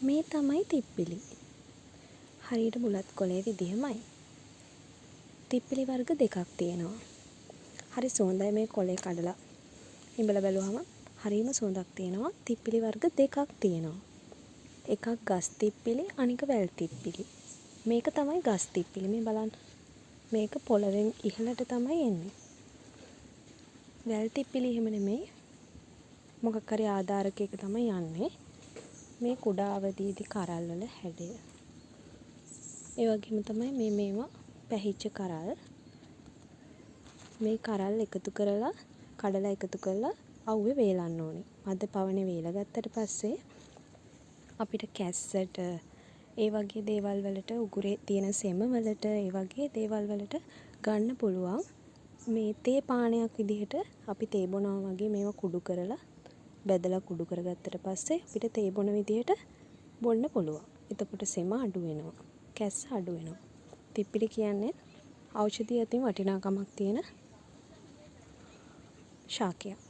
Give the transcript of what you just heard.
මේ තමයි තිප්පිලි. හරියට බුලත් කොලේ විදිහමයි. තිප්පිලි වර්ග දෙකක් තියෙනවා. හරි සුවඳයි මේ කොලේ කඩලා ඉඹලා බැලුවම හරිම සුවඳක් තියෙනවා. තිප්පිලි වර්ග දෙකක් තියෙනවා. එකක් ගස් තිප්පිලි අනික වැල් තිප්පිලි. මේක තමයි ගස් තිප්පිලි. මේ බලන්න. මේක පොළවෙන් ඉහළට තමයි එන්නේ. වැල් තිප්පිලි එහෙම නෙමෙයි. මොකක් හරි ආධාරකයක තමයි යන්නේ. මේ කුඩා අවදීදී කරල් වල හැඩය. ඒ වගේම තමයි මේවා පැහිච්ච කරල්. මේ කරල් එකතු කරලා කඩලා එකතු කරලා අවුවේ වේලන්න ඕනේ. මැද පවනේ වේලා ගත්තට පස්සේ අපිට කැස්සට ඒ වගේ දේවල් වලට උගුරේ තියෙන සෙම වලට ඒ වගේ දේවල් වලට ගන්න පුළුවන්. මේ තේ පානයක් විදිහට අපි තේ බොනවා වගේ මේවා කුඩු කරලා බෙදලා කුඩු කරගත්තට පස්සේ අපිට තේ බොන විදිහට බොන්න පුළුවන්. එතකොට සෙම අඩු වෙනවා. කැස්ස අඩු වෙනවා. තිප්පිලි කියන්නේ ඖෂධීය අතින් වටිනාකමක් තියෙන ශාකයක්.